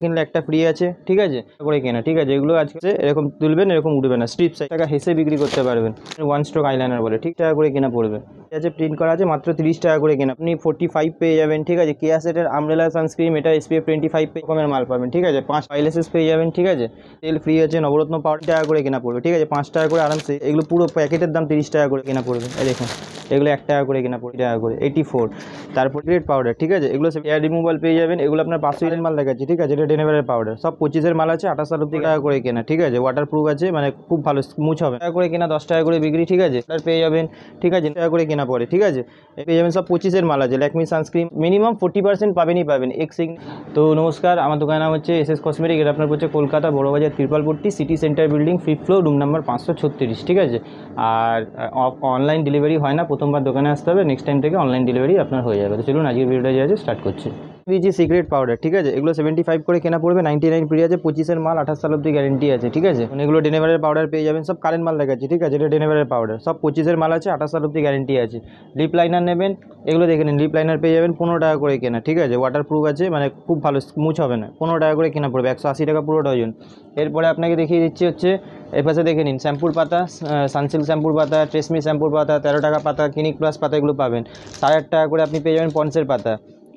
কিনলে একটা ফ্রি আছে, ঠিক আছে করে কেনা, ঠিক আছে। এগুলো আজকে এরকম তুলবেন, এরকম উঠবে না, স্ট্রিপ সাইজ টাকা হেসে বিক্রি করতে পারবেন। ওয়ান স্ট্রোক আইলাইনার বলে, ঠিক টাকা করে কেনা পড়বে, ঠিক আছে। প্রিন্ট করা আছে, মাত্র 30 টাকা করে কেনা, আপনি 45 পেয়ে যাবেন, ঠিক আছে। কেয়া সেটের আমব্রেলা সানস্ক্রিন, এটা SPF 25 রকমের মাল পাবেন, ঠিক আছে। 5 পাইলেসেস পেয়ে যাবেন, ঠিক আছে। তেল ফ্রি আছে, নবরত্ন পাউডার টাকা করে কেনা পড়বে, ঠিক আছে। 5 টাকা করে আরামসে, এগুলো পুরো প্যাকেটের দাম 30 টাকা করে কেনা পড়বে। এই দেখুন, এগুলো 1 টাকা করে কেনা পড়বে, টাকা করে 84। তারপর গ্রেড পাউডার, ঠিক আছে, এগুলো হেয়ার রিমুভাল পেয়ে যাবেন। এগুলো আপনার 500 মাল দেখাচ্ছি, ঠিক আছে। এটা ডেনেভারের পাউডার, সব 25 মাল আছে, 28 টাকা করে কেনা, ঠিক আছে। ওয়াটারপ্রুফ আছে, মানে খুব ভালো স্মুথ হবে, টাকা করে কেনা, 10 টাকা করে বিক্রি, ঠিক আছে। আর পেয়ে যাবেন, ঠিক আছে, টাকা করে কেনা পড়ে, ঠিক আছে। পেয়ে যাবেন সব 25 মাল আছে। ল্যাকমি সানস্ক্রিন মিনিমাম 40% পাবেনই পাবেন, তো নমস্কার, আমার দোকানের নাম হচ্ছে SS কসমেটিক। এটা আপনার হচ্ছে Kolkata Burrabazar Tripalpatti city centre building 5th floor, room number 536, ঠিক আছে। আর অনলাইন ডেলিভারি হয় না, প্রথমবার দোকানে আসতে হবে, নেক্সট টাইম থেকে অনলাইন ডেলিভারি আপনার হয়ে যাবে। তো চলুন আজকের ভিডিওটা যে আছে স্টার্ট করছি। দিয়েছি সিক্রেট পাউডার, ঠিক আছে। এগুলো 75 করে কেনা পড়বে, 99 ফ্রি আছে, 25 মাল, 28 সাল অব্দি গ্যারেন্টি আছে, ঠিক আছে। এগুলো ডেনেভারের পাউডার পেয়ে যাবেন, সব কারেন্ট মাল দেখাচ্ছি, ঠিক আছে। এটা ডেনেভারের পাউডার, সব 25 মাল আছে, 28 সাল অব্দি গ্যারেন্টি আছে। লিপ লাইনার নেবেন, এগুলো দেখে নিন, লিপ লাইনার পেয়ে যাবেন 15 টাকা করে কেনা, ঠিক আছে। ওয়াটারপ্রুফ আছে, মানে খুব ভালো স্মুথ হবে না, 15 টাকা করে কেনা পড়বে, 180 টাকা পুরো ডজন। এরপরে আপনাকে দেখিয়ে দিচ্ছি হচ্ছে এর পাশে দেখে নিন, শ্যাম্পুর পাতা, সানসিল্ক শ্যাম্পুর পাতা, ট্রেসমি শ্যাম্পুর পাতা, 13 টাকা পাতা, ক্লিনিক প্লাস পাতা, এগুলো পাবেন 8.5 টাকা করে। আপনি পেয়ে যাবেন পন্সের পাতা,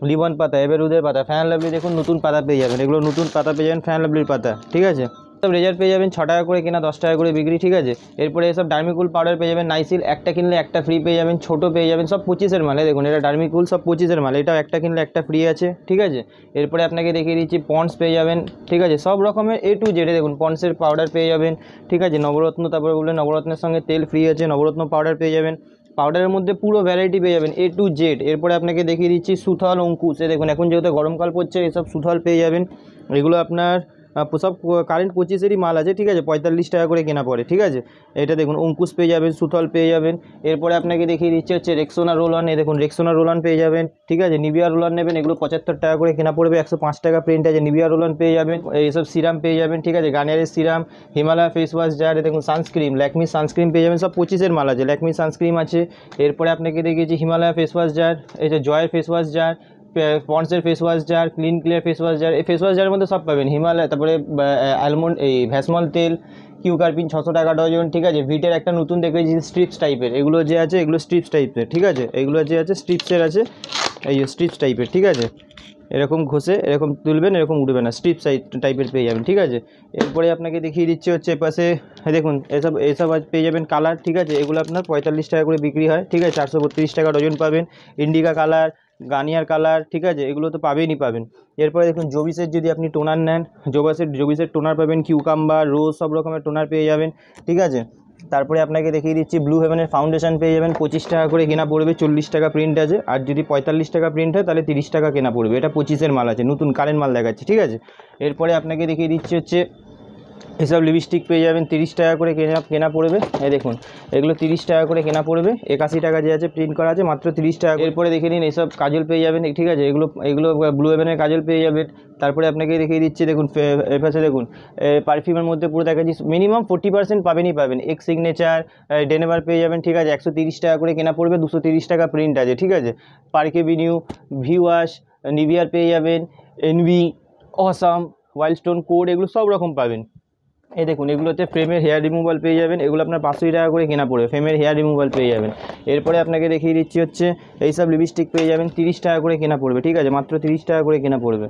লিবন পাতা, এবেরুদের পাতা, ফ্যান লাভলি, দেখুন নতুন পাতা পেয়ে যাবেন, এগুলো নতুন পাতা পেয়ে যাবেন, ফ্যান লাভলির পাতা, ঠিক আছে। সব রেজাল্ট পেয়ে যাবেন 6 টাকা করে কেনা, 10 টাকা করে বিক্রি, ঠিক আছে। এরপরে এসব ডার্মিকুল পাউডার পেয়ে যাবেন, নাইসিল, একটা কিনলে একটা ফ্রি পেয়ে যাবেন, ছোটো পেয়ে যাবেন, সব 25 মালে। দেখুন এটা ডার্মিকুল, সব 25 মাল, এটাও একটা কিনলে একটা ফ্রি আছে, ঠিক আছে। এরপরে আপনাকে দেখিয়ে দিচ্ছি পন্ডস পেয়ে যাবেন, ঠিক আছে, সব রকমের A to Z। দেখুন পন্ডসের পাউডার পেয়ে যাবেন, ঠিক আছে। নবরত্ন, তারপরে বললেন নবরত্নের সঙ্গে তেল ফ্রি আছে, নবরত্ন পাউডার পেয়ে যাবেন। পাউডারের মধ্যে পুরো ভ্যারাইটি পেয়ে যাবেন A to Z। এরপরে আপনাকে দেখিয়ে দিচ্ছি সুথল, অঙ্কুশ, দেখুন এখন যেহেতু গরমকাল পড়ছে, এসব সুথল পেয়ে যাবেন। এগুলো আপনার সব কারেন্ট 25 মাল আছে, ঠিক আছে, 45 টাকা করে কেনা পড়ে, ঠিক আছে। এটা দেখুন অঙ্কুশ পেয়ে যাবেন, সুথল পেয়ে যাবেন। এরপরে আপনাকে দেখিয়ে দিচ্ছে হচ্ছে রেক্সোনা রোল অন, দেখুন রেক্সোনা রোল অন পেয়ে যাবেন, ঠিক আছে। নিভিয়া রোল অন নেবেন, এগুলো 75 টাকা করে কেনা পড়বে, 105 টাকা প্রিন্ট আছে। নিভিয়া রোল অন পেয়ে যাবেন। এইসব সিরাম পেয়ে যাবেন, ঠিক আছে, গার্নিয়ারের serum, Himalaya face wash jar, দেখুন সানস্ক্রিন, ল্যাকমি সানস্ক্রিন পেয়ে যাবেন, সব 25 মাল আছে, ল্যাকমি সানস্ক্রিন আছে। এরপরে আপনাকে দেখিয়েছি হিমালয় ফেস ওয়াশ জার, এই যে জয়ের ফেস ওয়াশ জার, পন্ডসের face wash jar, clean clear face wash jar. এই ফেস ওয়াশ জারের মধ্যে সব পাবেন, হিমালয়, তারপরে অ্যালমন্ড, এই ভ্যাসমল তেল, কিউকারপিন 600 টাকা ডজন, ঠিক আছে। ভিটের একটা নতুন দেখেছি স্ট্রিপস টাইপের, এগুলো যে আছে এগুলো স্ট্রিপস টাইপের, ঠিক আছে। এগুলো যে আছে স্ট্রিপসের আছে, এই স্ট্রিপস টাইপের, ঠিক আছে। এরকম ঘষে এরকম তুলবেন, এরকম উঠবে না, স্ট্রিপ টাইপের পেয়ে যাবেন, ঠিক আছে। এরপরে আপনাকে দেখিয়ে দিচ্ছে হচ্ছে এপাশে দেখুন এসব পেয়ে যাবেন কালার, ঠিক আছে। এগুলো আপনার 45 টাকা করে বিক্রি হয়, ঠিক আছে, 432 টাকা ডজন পাবেন। ইন্ডিকা কালার, গার্নিয়ার কালার, ঠিক আছে, এগুলো তো পাবেনই পাবেন। এরপরে দেখুন জোবিসের যদি আপনি টোনার নেন, জোবিসের টোনার পাবেন, কিউকাম্বার, রোজ, সব রকমের টোনার পেয়ে যাবেন, ঠিক আছে। তারপরে আপনাকে দেখিয়ে দিচ্ছি ব্লু হেভেনের ফাউন্ডেশন পেয়ে যাবেন, 25 টাকা করে কেনা পড়বে, 40 টাকা প্রিন্ট আছে। আর যদি 45 টাকা প্রিন্ট হয় তাহলে 30 টাকা কেনা পড়বে, এটা 25 মাল আছে, নতুন কারেন্ট মাল দেখাচ্ছে, ঠিক আছে। এরপরে আপনাকে দেখিয়ে দিচ্ছি হচ্ছে এসব লিপস্টিক পেয়ে যাবেন, 30 টাকা করে কেনা পড়বে। এই দেখুন এগুলো 30 টাকা করে কেনা পড়বে, 81 টাকা যে আছে প্রিন্ট করা আছে, মাত্র 30 টাকা। এরপরে দেখে নিন এসব কাজল পেয়ে যাবেন, ঠিক আছে, এগুলো ব্লু হেভেনের কাজল পেয়ে যাবেন। তারপরে আপনাকে দেখিয়ে দিচ্ছি, দেখুন এর পাশে দেখুন পারফিউমের মধ্যে পুরো দেখাচ্ছি, মিনিমাম 40% পাবেনই পাবেন। এক্স সিগনেচার, ডেনেভার পেয়ে যাবেন, ঠিক আছে, 130 টাকা করে কেনা পড়বে, 230 টাকা প্রিন্ট আছে, ঠিক আছে। পার্কে বিনিউ, ভি ওয়াশ, নিভিয়ার পেয়ে যাবেন, এনভি, অসাম, ওয়াইল্ডস্টোন কোড, এগুলো সব রকম পাবেন। এই দেখুন এগুলো হচ্ছে ফ্রেমের হেয়ার রিমুভাল পেয়ে যাবেন, এগুলো আপনার 500 টাকা করে কেনা পড়বে, ফ্রেমের হেয়ার রিমুভাল পেয়ে যাবেন। এরপরে আপনাকে দেখিয়ে দিচ্ছি হচ্ছে এইসব লিপস্টিক পেয়ে যাবেন, 30 টাকা করে কেনা পড়বে, ঠিক আছে, মাত্র 30 টাকা করে কেনা পড়বে।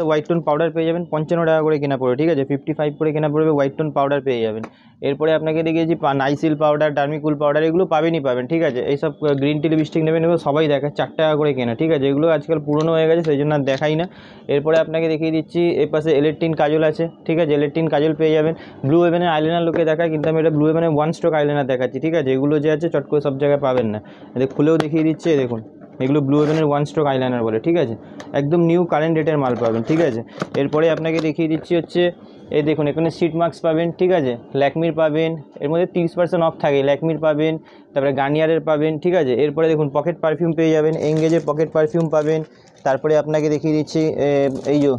হোয়াইট টোন পাউডার পেয়ে যাবেন, 55 টাকা করে কেনা পড়বে, ঠিক আছে, 55 করে কেনা পড়বে, হোয়াইট টোন পাউডার পেয়ে যাবেন। এরপরে আপনাকে দেখিয়েছি নাইসিল পাউডার, ডার্মিকুল পাউডার, এগুলো পাবেনই পাবেন, ঠিক আছে। এইসব গ্রিন টি লিপস্টিক নেবেন, এগুলো সবাই দেখে 4 টাকা করে কেনা, ঠিক আছে, এগুলো আজকাল পুরনো হয়ে গেছে, সেই জন্য আর দেখাই না। এরপরে আপনাকে দেখিয়ে দিচ্ছি এর পাশে এলেকট্রিন কাজল আছে, ঠিক আছে, এলেকট্রিন কাজল পেয়ে যাবেন। ব্লু হেভেনের আইলাইনার লোকে দেখায়, কিন্তু আমি এটা ব্লু হেভেনের 1 স্ট্রোক আইলাইনার দেখাচ্ছি, ঠিক আছে। এগুলো যে আছে চট করে সব জায়গায় পাবেন না, খুলেও দেখিয়ে দিচ্ছে, দেখুন এগুলো ব্লু হেভেনের 1 স্ট্রোক আইলাইনার বলে, ঠিক আছে, একদম নিউ কারেন্ট রেটের মাল পাবেন, ঠিক আছে। এরপরে আপনাকে দেখিয়ে দিচ্ছি হচ্ছে এই দেখুন এখানে সিট মার্কস পাবেন, ঠিক আছে, ল্যাকমির পাবেন, এর মধ্যে 30% অফ থাকে, ল্যাকমির পাবেন, তারপরে গার্নিয়ারের পাবেন, ঠিক আছে। এরপরে দেখুন পকেট পারফিউম পেয়ে যাবেন, এঙ্গেজের পকেট পারফিউম পাবেন। তারপরে আপনাকে দেখিয়ে দিচ্ছি এই যে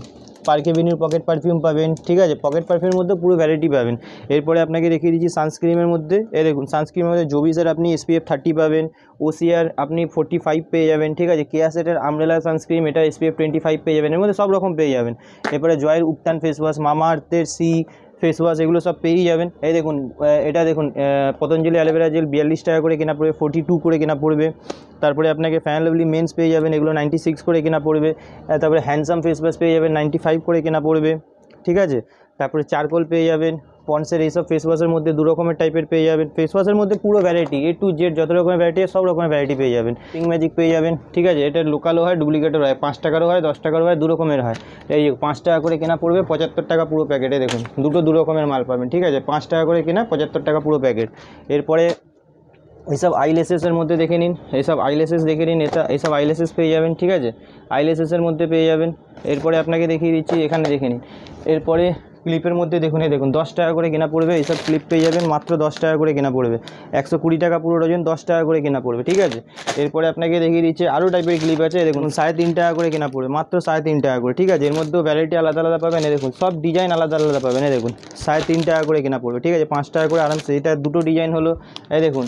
পার্ক এভিনিউর পকেট পারফিউম পাবেন, ঠিক আছে। পকেট পারফিউমের মধ্যে পুরো ভ্যারাইটি পাবেন। এরপরে আপনাকে দেখিয়ে দিচ্ছি সানস্ক্রিমের মধ্যে, দেখুন সানস্ক্রিমের মধ্যে জোভিসের আপনি SPF 30 পাবেন, ওসিআর আপনি 45 পেয়ে যাবেন, ঠিক আছে। কেয়া সেটের আমব্রেলা সানস্ক্রিম, এটা SPF 25 পেয়ে যাবেন, এর মধ্যে সব রকম পেয়ে যাবেন। এরপরে জয়ের উপটান ফেস ওয়াশ, মামা আর্থের ফেস ওয়াশ, এগুলো সব পেয়েই যাবেন। এই দেখুন এটা দেখুন পতঞ্জলি অ্যালোভেরা জেল 42 টাকা করে কেনা পড়বে, 42 করে কেনা পড়বে। তারপরে আপনাকে ফ্যান লাভলি মেন্স পেয়ে যাবেন, এগুলো 96 করে কেনা পড়বে। তারপরে হ্যান্ডসাম ফেস ওয়াশ পেয়ে যাবেন 95 করে কেনা পড়বে, ঠিক আছে। তারপরে চারকোল পেয়ে যাবেন, পন্সের এইসব ফেস ওয়াশের মধ্যে 2 রকমের টাইপের পেয়ে যাবেন। ফেস ওয়াশের মধ্যে পুরো ভ্যারাইটি A to Z যত রকমের ভ্যারাইটি সব রকমের ভ্যারাইটি পেয়ে যাবেন। পিঙ্ক ম্যাজিক পেয়ে যাবেন, ঠিক আছে। এটা লোকালও হয়, ডুপ্লিকেটও হয়, 5 টাকারও হয়, 10 টাকারও হয়, 2 রকমের হয়। এই 5 টাকা করে কেনা পড়বে, 75 টাকা পুরো প্যাকেটে, দেখুন 2 রকমের মাল পাবেন, ঠিক আছে। 5 টাকা করে কেনা, 75 টাকা পুরো প্যাকেট। এরপরে এইসব আইল্যাশেসের মধ্যে দেখে নিন, এইসব আইল্যাশেস দেখে নিন, এইসব আইল্যাশেস পেয়ে যাবেন, ঠিক আছে। আইল্যাশেসের মধ্যে পেয়ে যাবেন। এরপরে আপনাকে দেখিয়ে দিচ্ছি, এখানে দেখে নিন। এরপরে ক্লিপের মধ্যে দেখুন, দেখুন 10 টাকা করে কেনা পড়বে, এইসব ক্লিপ পেয়ে যাবেন মাত্র 10 টাকা করে কেনা পড়বে, 120 টাকা পুরো ডজন, 10 টাকা করে কেনা পড়বে, ঠিক আছে। এরপরে আপনাকে দেখিয়ে দিচ্ছি আরও টাইপের ক্লিপ আছে, দেখুন 3.5 টাকা করে কেনা পড়বে, মাত্র 3.5 টাকা করে, ঠিক আছে। এর মধ্যেও ভ্যারাইটি আলাদা আলাদা পাবেন, দেখুন সব ডিজাইন আলাদা আলাদা পাবেন, দেখুন 3.5 টাকা করে কেনা পড়বে, ঠিক আছে। 5 টাকা করে আরামসে, এটা 2টো ডিজাইন হলো, দেখুন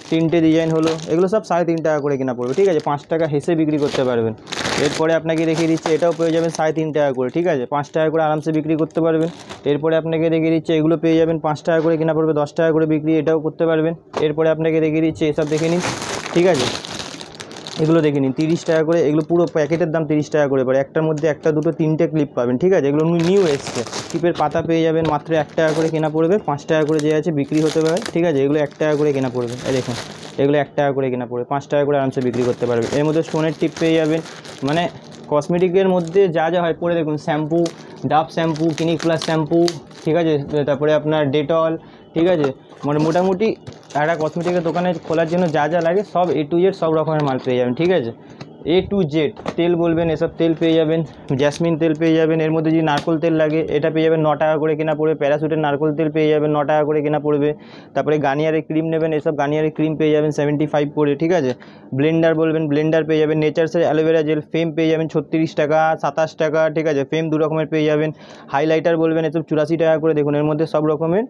3টে ডিজাইন হলো, এগুলো সব 3.5 টাকা করে কেনা পড়বে, ঠিক আছে। 5 টাকা হেসে বিক্রি করতে পারবেন। এরপরে আপনাকে দেখিয়ে দিচ্ছি, এটাও পেয়ে যাবেন 3.5 টাকা করে, ঠিক আছে। 5 টাকা করে আরামসে বিক্রি করতে পারবেন। এরপরে আপনাকে দেখিয়ে দিচ্ছি, এগুলো পেয়ে যাবেন 5 টাকা করে কেনা পড়বে, 10 টাকা করে বিক্রি, এটাও করতে পারবেন। এরপরে আপনাকে দেখিয়ে দিচ্ছি, এসব দেখে নিন, ঠিক আছে। এগুলো দেখে নিন 30 টাকা করে, এগুলো পুরো প্যাকেটের দাম 30 টাকা করে পড়ে, একটার মধ্যে 1টা 2টো 3টে ক্লিপ পাবেন, ঠিক আছে। এগুলো নিউ এসছে। ক্লিপের পাতা পেয়ে যাবেন মাত্র 1 টাকা করে কেনা পড়বে, 5 টাকা করে যে আছে বিক্রি হতে পারে, ঠিক আছে। এগুলো 1 টাকা করে কেনা পড়বে, এই দেখুন এগুলো 1 টাকা করে কেনা পড়বে, 5 টাকা করে আরামসে বিক্রি করতে পারবে। এর মধ্যে স্টোনের টিপ পেয়ে যাবেন, মানে কসমেটিকের মধ্যে যা যা হয় পরে দেখুন, shampoo, Dove shampoo, clinic plus shampoo, ঠিক আছে। তারপরে আপনার ডেটল, ঠিক আছে। মানে মোটামুটি একটা কসমেটিকের দোকানে খোলার জন্য যা যা লাগে সব A to Z সব রকমের মাল পেয়ে যাবেন, ঠিক আছে। A to Z তেল বলবেন, এসব তেল পেয়ে যাবেন, জ্যাসমিন তেল পেয়ে যাবেন। এর মধ্যে যদি নারকোল তেল লাগে এটা পেয়ে যাবেন 9 টাকা করে কেনা পড়বে, প্যারাশুটের নারকোল তেল পেয়ে যাবেন 9 টাকা করে কেনা পড়বে। তারপরে গার্নিয়ারের ক্রিম নেবেন, এসব গার্নিয়ারের ক্রিম পেয়ে যাবেন 75 করে, ঠিক আছে। ব্লেন্ডার বলবেন, ব্লেন্ডার পেয়ে যাবেন। নেচার্সের অ্যালোভেরা জেল ফেম পেয়ে যাবেন 36 টাকা, 27 টাকা, ঠিক আছে। ফেম 2 রকমের পেয়ে যাবেন। হাইলাইটার বলবেন, এসব 84 টাকা করে, দেখুন এর মধ্যে সব রকমের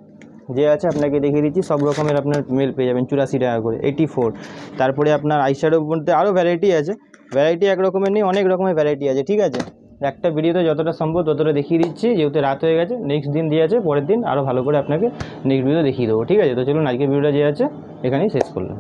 যে আছে আপনাকে দেখিয়ে দিচ্ছি, সব রকমের আপনার মেল পেয়ে যাবেন 84 টাকা করে, 84। তারপরে আপনার আইশ্যাডোর মধ্যে আরও ভ্যারাইটি আছে, ভ্যারাইটি এক রকমের নেই, অনেক রকমের ভ্যারাইটি আছে, ঠিক আছে। একটা ভিডিওতে যতটা সম্ভব ততটা দেখিয়ে দিচ্ছি, যেহেতু রাত হয়ে গেছে। নেক্সট দিন দিয়ে আছে, পরের দিন আরও ভালো করে আপনাকে নেক্সট ভিডিও দেখিয়ে দেবো, ঠিক আছে। তো চলুন আজকের ভিডিওটা যে আছে এখানেই শেষ করলাম।